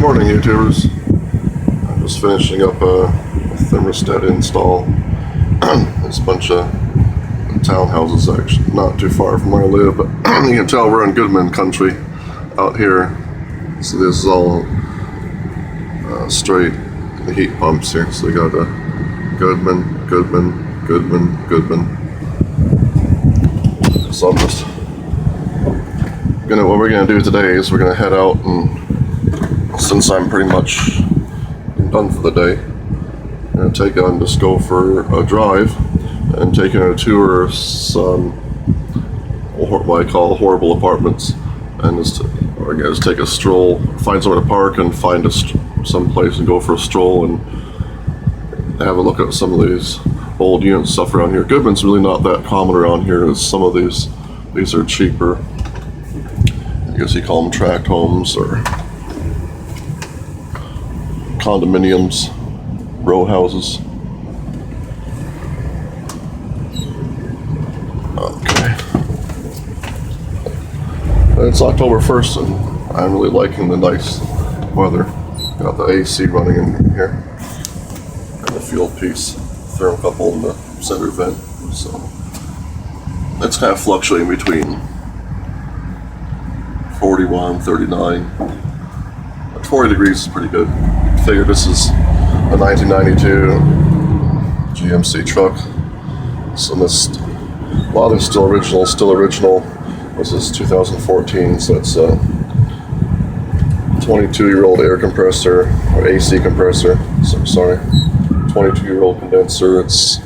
morning, YouTubers. I'm just finishing up a thermostat install. It's a bunch of townhouses, actually, not too far from where I live, but you can tell we're in Goodman country out here. So this is all straight the heat pumps here. So we got a Goodman. So I'm just what we're gonna do today is we're gonna head out, and since I'm pretty much done for the day, I'm gonna take on just go for a drive and take a tour of some what I call horrible apartments, and just take a stroll, find somewhere to park, and find some place and go for a stroll and have a look at some of these old unit stuff around here. Goodman's really not that common around here, as some of these are cheaper. I guess you call them tract homes or condominiums, row houses. Okay. It's October 1st and I'm really liking the nice weather. Got the AC running in here and the fuel piece, thermocouple in the center vent. So it's kind of fluctuating between 41, 39. But 40 degrees is pretty good. Figure this is a 1992 GMC truck. So this, a lot of it's still original. This is 2014, so it's a 22-year-old air compressor, or AC compressor, sorry. 22-year-old condenser, it's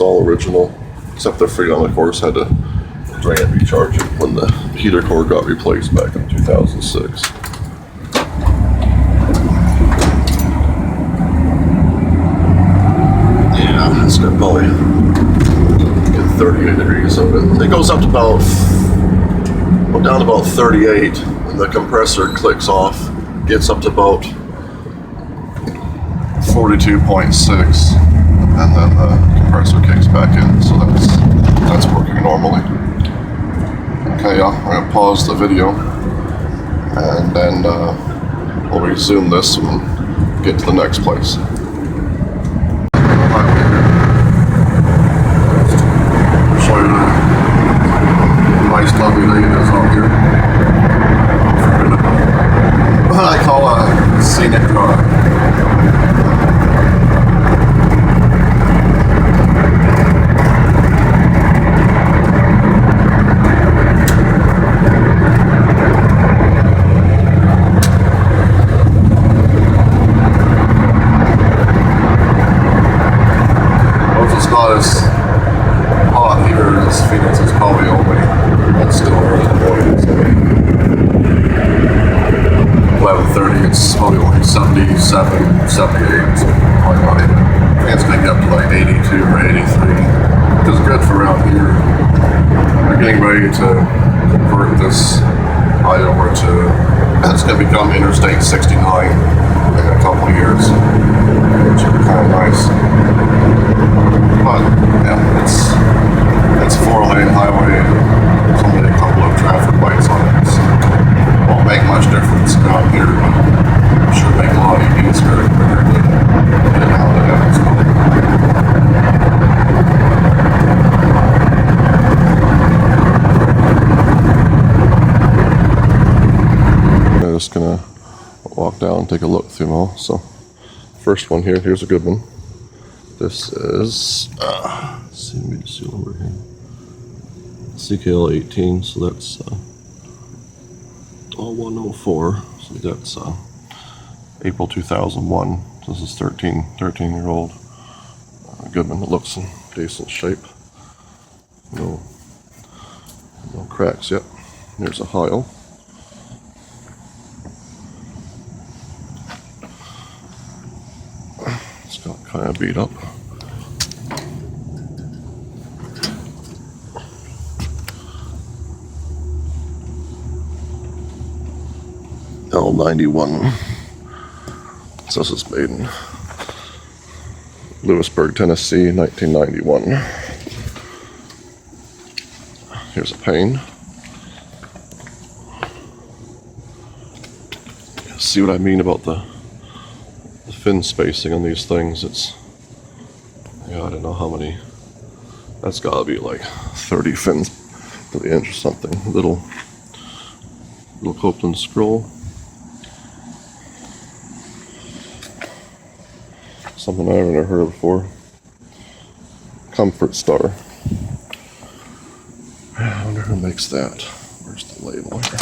all original. Except the Freon, of course, had to drain it, recharge it when the heater core got replaced back in 2006. Yeah, it's gonna probably get 38 degrees of it. It goes up to down to about 38, and the compressor clicks off, gets up to about 42.6, and then the compressor kicks back in, so that's working normally. Okay, I'm going to pause the video, and then we'll resume this and get to the next place. Show you the nice lovely lady that's out here. What I call a scenic drive. It's not as hot here as Phoenix is probably only. It's still early in the morning. It's only 11:30. It's probably only 77, 78. So probably not even. I think it's going to get up to like 82 or 83, which is good for around here. We're getting ready to convert this over to. It's going to become Interstate 69 in a couple of years, which would be kind of nice. But yeah, it's a 4-lane highway. There's only a couple of traffic lights on it. So it won't make much difference down here, but it should make a lot easier and quicker to get out of that. I'm just gonna walk down and take a look through them all. So first one here's a good one. This is, let's see, let me just see over here. CKL 18, so that's 104. So that's April 2001. So this is 13-year-old Goodman. It looks in decent shape. No cracks yet. Here's a Heil. It's got kind of beat up. L91. So this is made in Lewisburg, Tennessee, 1991. Here's a pane. see what I mean about the fin spacing on these things. It's, yeah, I don't know how many. That's gotta be like 30 fins to the inch or something. Little Copeland scroll. Something I haven't heard of before. Comfort Star. I wonder who makes that. Where's the label here?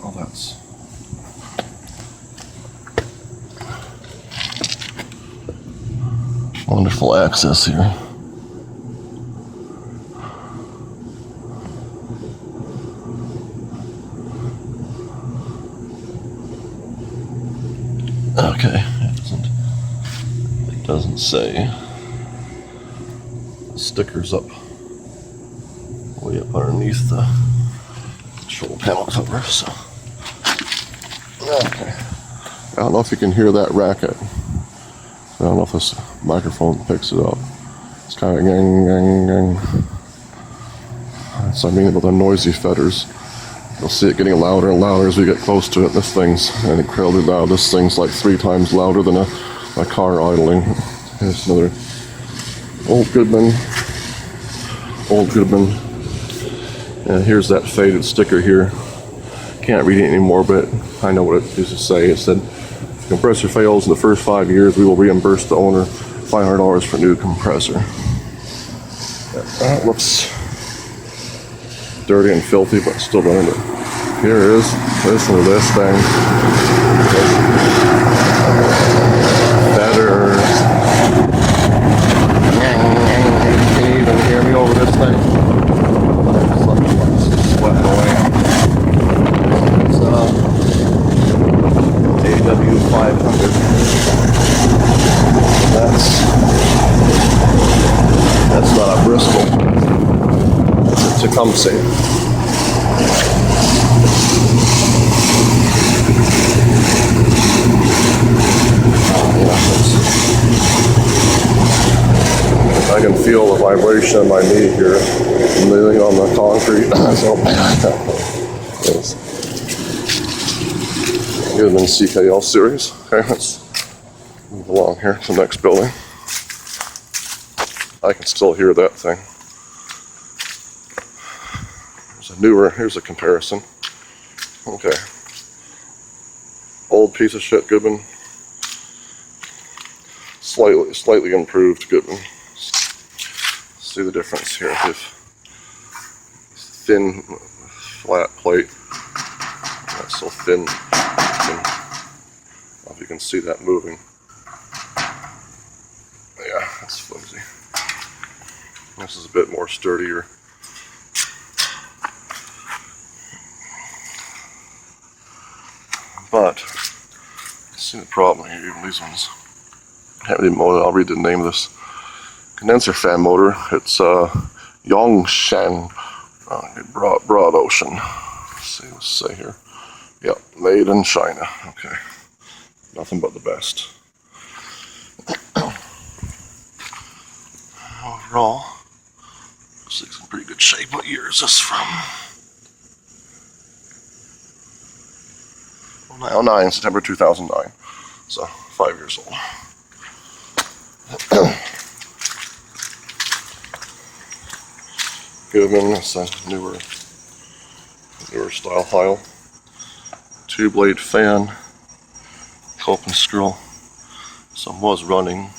Oh, that's wonderful access here. Okay, it doesn't say. The sticker's up way up underneath the control panel cover, so okay. I don't know if you can hear that racket. I don't know if this microphone picks it up. It's kind of gang, gang, gang. That's what I mean about the noisy feathers. You'll see it getting louder and louder as we get close to it. This thing's incredibly loud. This thing's like 3 times louder than a car idling. Here's another old Goodman. And here's that faded sticker here. Can't read it anymore, but I know what it used to say. It said, if the compressor fails in the first 5 years, we will reimburse the owner $500 for a new compressor. That looks dirty and filthy, but still running it. Here it is. Listen to this thing. Better. Can you even hear me over this thing? It's sweating away. It's AW500. That's not a Bristol. It's a Tecumseh. I can feel the vibration in my knee here, kneeling on the concrete. So, it's Goodman CKL series. Okay, let's move along here to the next building. I can still hear that thing. Here's a comparison. Okay. Old piece of shit Goodman. Slightly improved Goodman. See the difference here. If thin, flat plate. Not so thin. I don't know if you can see that moving. Yeah, that's flimsy. This is a bit more sturdier. But see the problem here, even these ones. I'll read the name of this condenser fan motor. It's Yongshan Broad Ocean. Let's see what's it say here. Yep, made in China. Okay, nothing but the best. Overall, looks like it's in pretty good shape. What year is this from? 09, September 2009. So 5 years old. Goodman, it's a newer style Heil. 2-blade fan, Copeland screw. Some was running.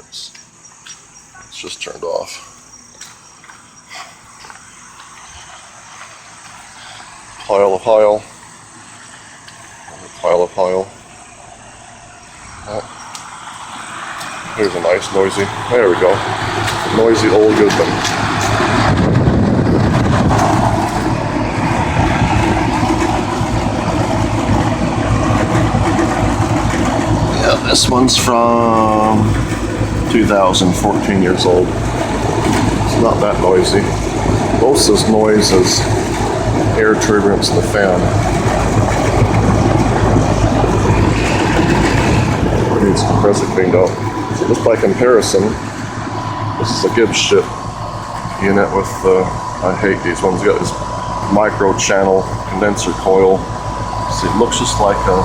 It's just turned off. Pile of Heil. Pile of Heil. Here's a nice noisy. There we go. Noisy old Goodman. Yeah, this one's from 2014 years old. It's not that noisy. Most of this noise is air turbulence in the fan. Needs compressor cleaned out. So just by comparison, this is a Gibbs shit unit with, I hate these ones. You got these micro channel condenser coil. See, it looks just like a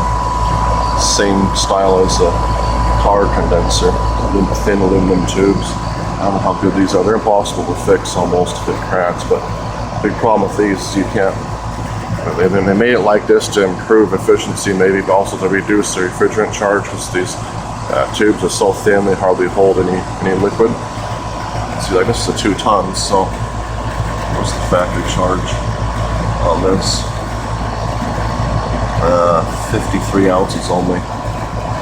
same style as a car condenser, thin aluminum tubes. I don't know how good these are. They're impossible to fix almost if it cracks, but big problem with these is you can't. They made it like this to improve efficiency, maybe, but also to reduce the refrigerant charge, because these tubes are so thin they hardly hold any liquid. See, like this is a 2 tons, so what's the factory charge on this? 53 ounces only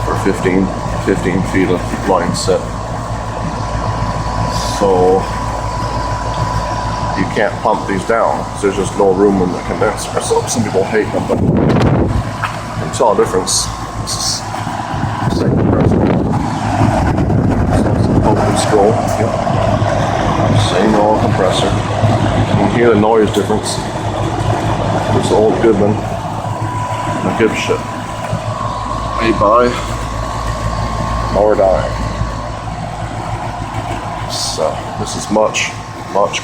for 15 feet of line set. So you can't pump these down because there's just no room in the condenser. So some people hate them, but you can tell a difference. This is the same compressor. So it's an open scroll. Yep. Same old compressor. You can hear the noise difference. There's the old Goodman. The good shit. Made by or die. So this is much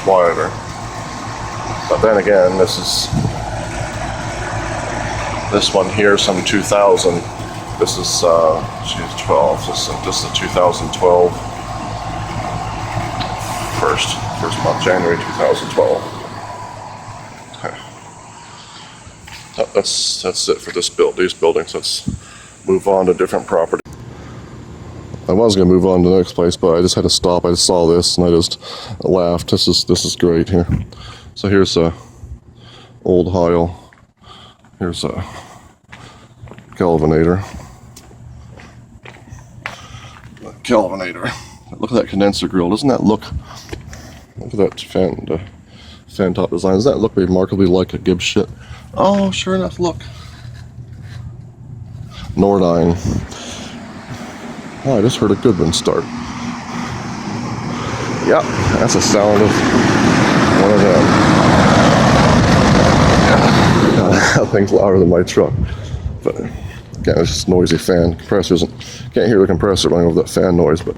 quieter. But then again, this one here, some 2000. This is 12. This is a 2012 first month, January 2012. Okay. That's it for these buildings. Let's move on to different property. I was gonna move on to the next place, but I just had to stop. I just saw this and I just laughed. This is great here. So here's a old Heil. Here's a galvanator. Look at that condenser grill. Doesn't that look at that fan top design? Doesn't that look remarkably like a Gibbs shit? Oh, sure enough, look. Nordine. Oh, I just heard a Goodman start. Yep, that's the sound of one of them. That thing's louder than my truck. But again, it's just a noisy fan. Compressor isn't, can't hear the compressor running over that fan noise, but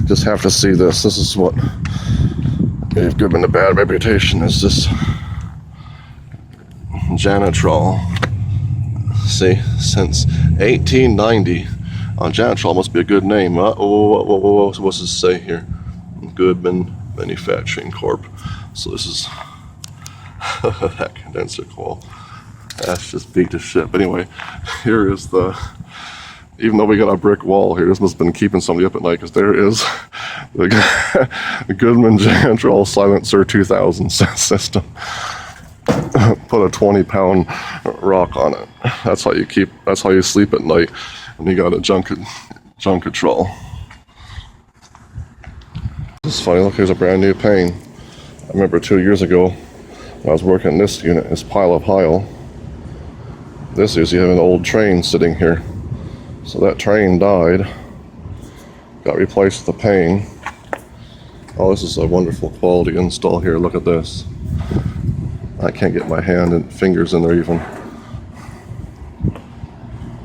just have to see this. This is what gave Goodman a bad reputation, is this Janitrol. See, since 1890. Janitrol must be a good name. What's this say here? Goodman Manufacturing Corp. So this is that condenser coil. That's just beat to shit. But anyway, here is even though we got a brick wall here, this must have been keeping somebody up at night, because there is the Goodman Janitrol Silencer 2000 system. Put a 20-pound rock on it. That's how you sleep at night. And you got a junk control. This is funny, look, here's a brand new pane. I remember 2 years ago when I was working in this unit, this pile of Heil. This is, you have an old Trane sitting here. So that Trane died, got replaced with a pane. Oh, this is a wonderful quality install here, look at this. I can't get my hand and fingers in there even.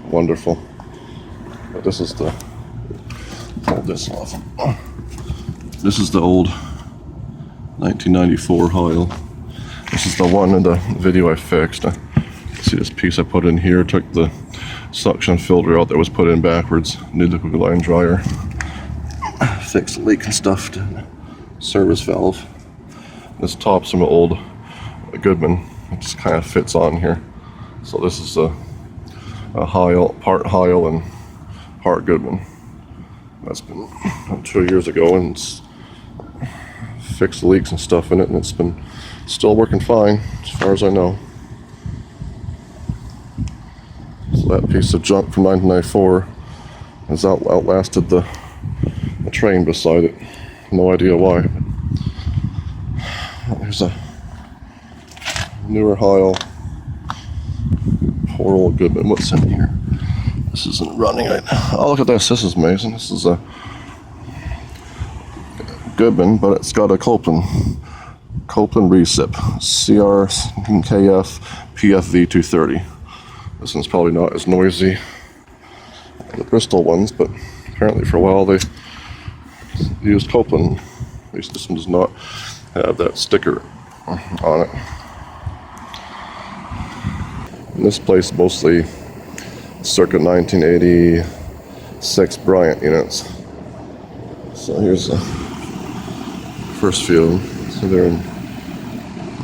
Wonderful. But this is hold this off. This is the old 1994 Heil. This is the one in the video I fixed. See this piece I put in here, took the suction filter out that was put in backwards. New liquid line dryer. Fixed the leak and stuff. Service valve. This top's from an old Goodman. It just kind of fits on here. So this is a Heil, part Heil and part Goodman. That's been 2 years ago, and it's fixed the leaks and stuff in it, and it's been still working fine as far as I know. So that piece of junk from 1994 has outlasted the Trane beside it. No idea why. Here's a newer Heil. Poor old Goodman. What's in here? This isn't running right now. Oh, look at this. This is amazing. This is a Goodman, but it's got a Copeland recip. CRKF PFV 230. This one's probably not as noisy as the Bristol ones, but apparently for a while they used Copeland. At least this one does not have that sticker on it. And this place mostly circa 1986 Bryant units. So here's the first few of them. So they're in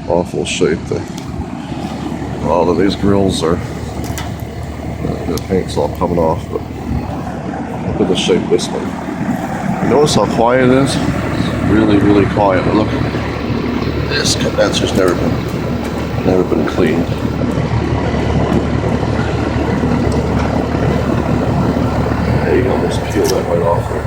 awful shape. A lot of these grills are, the paint's all coming off, but look at the shape of this one. You notice how quiet it is? It's really, really quiet. But look, this condenser's never been cleaned. There you go, just peel that right off there.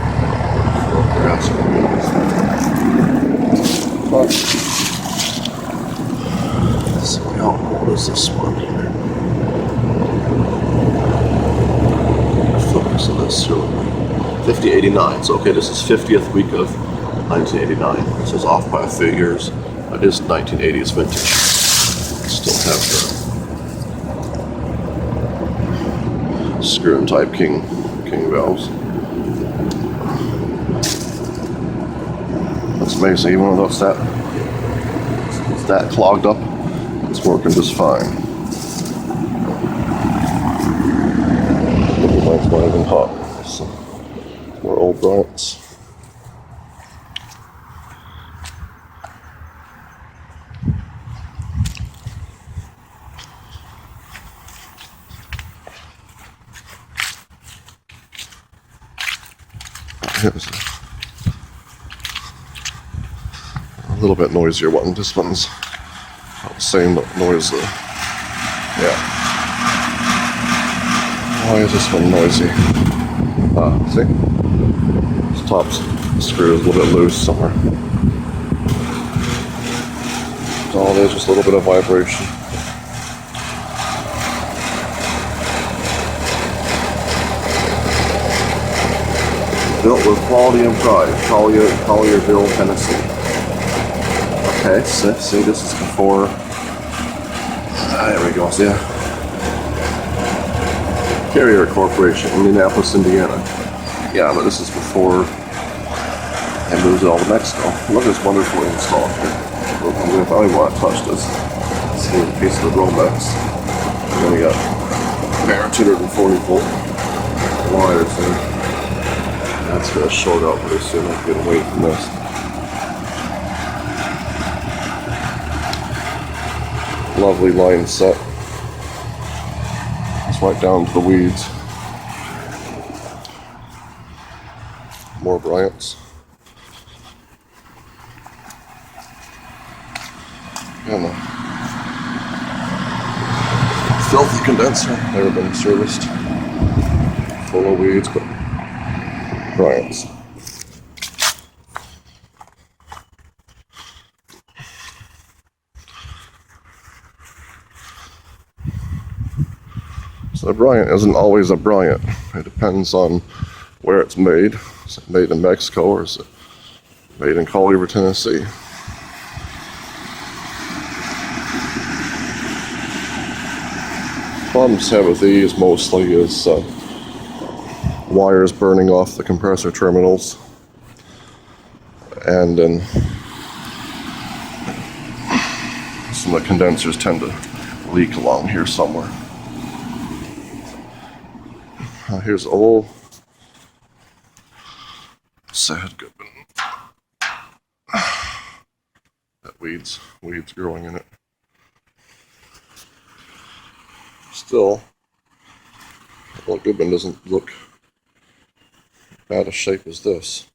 So how old is this one here? Focus on this. 5089. So okay, this is 50th week of 1989. So it's off by a few years. It is 1980s vintage. Still have the screw and type king valves. That's amazing. Even though it's that clogged up, it's working just fine. Mine's not even hot. So, more old Bryants. Here's a little bit noisier one. This one's about the same noise. Yeah. Why is this one noisy? See? This top screw is a little bit loose somewhere. So all it is, just a little bit of vibration. Built with quality and pride. Collierville, Tennessee. Okay, see, this is before. There we go. See ya. Carrier Corporation, Indianapolis, Indiana. Yeah, but this is before they moved it all to Mexico. Look at this wonderfully installed here. Look, I don't even want to touch this. See a piece of the Romex. And then we got bare 240 volt wires there. That's going to short out pretty soon. I'm getting away from this. Lovely line set. It's right down to the weeds. More Bryants. And a filthy condenser. Never been serviced. Full of weeds, but Bryants. So a Bryant isn't always a Bryant. It depends on where it's made. Is it made in Mexico or is it made in Collierville, Tennessee? Problems have with these mostly is wires burning off the compressor terminals, and then some of the condensers tend to leak along here somewhere. Here's old sad Goodman. That weeds growing in it. Still, well, Goodman doesn't look bad a shape as this.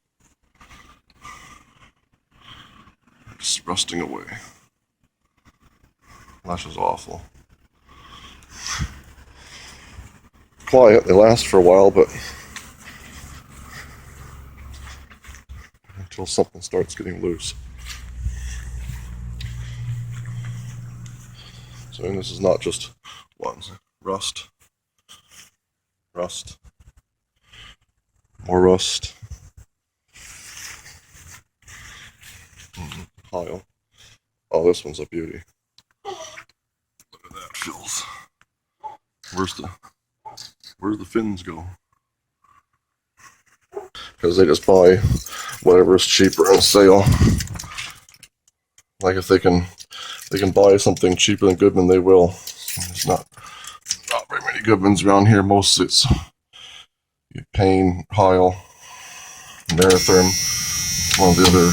Just rusting away. That's just awful. Quiet, they last for a while, but until something starts getting loose. So and this is not just one. Rust. More rust. Heil. Oh, this one's a beauty. Look at that filth. Where's the fins go? Because they just buy whatever is cheaper on sale. Like if they can buy something cheaper than Goodman, they will. It's not Goodmans around here, most it's Payne, Heil, Maritherm, one of the other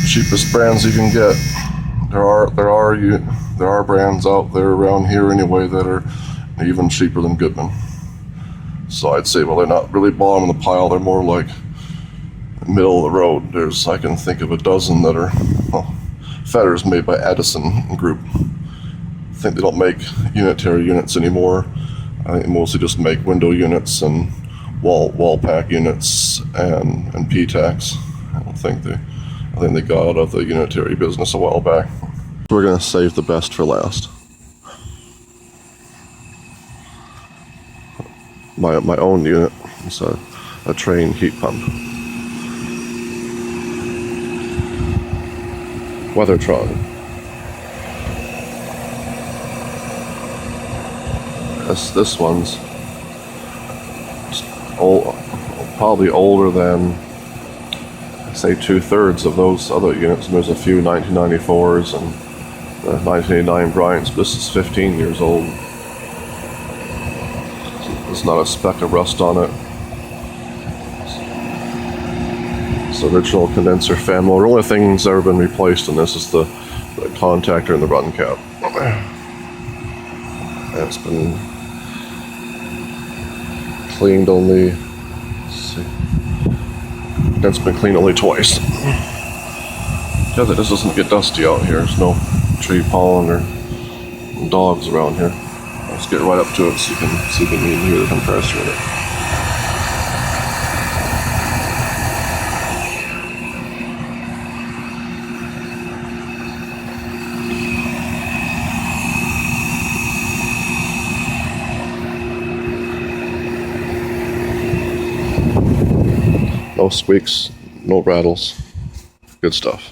cheapest brands you can get. There are brands out there around here anyway that are even cheaper than Goodman. So I'd say, well, they're not really bottom of the pile, they're more like middle of the road. I can think of a dozen that are fetters made by Addison Group. I think they don't make unitary units anymore. I think they mostly just make window units and wall pack units and P-tacks. I think they got out of the unitary business a while back. We're gonna save the best for last. My own unit is a Trane heat pump. Weathertron. This one's old, probably older than, say, 2/3 of those other units. And there's a few 1994s and the 1989 Bryants, but this is 15 years old. There's not a speck of rust on it. It's the original condenser fan motor. The only thing that's ever been replaced in this is the contactor and the run cap. And it's been cleaned only, let's see, that's been cleaned only twice. Yeah, that this doesn't get dusty out here. There's no tree pollen or dogs around here. Let's get right up to it so you can hear the compressor in it. No squeaks, no rattles. Good stuff.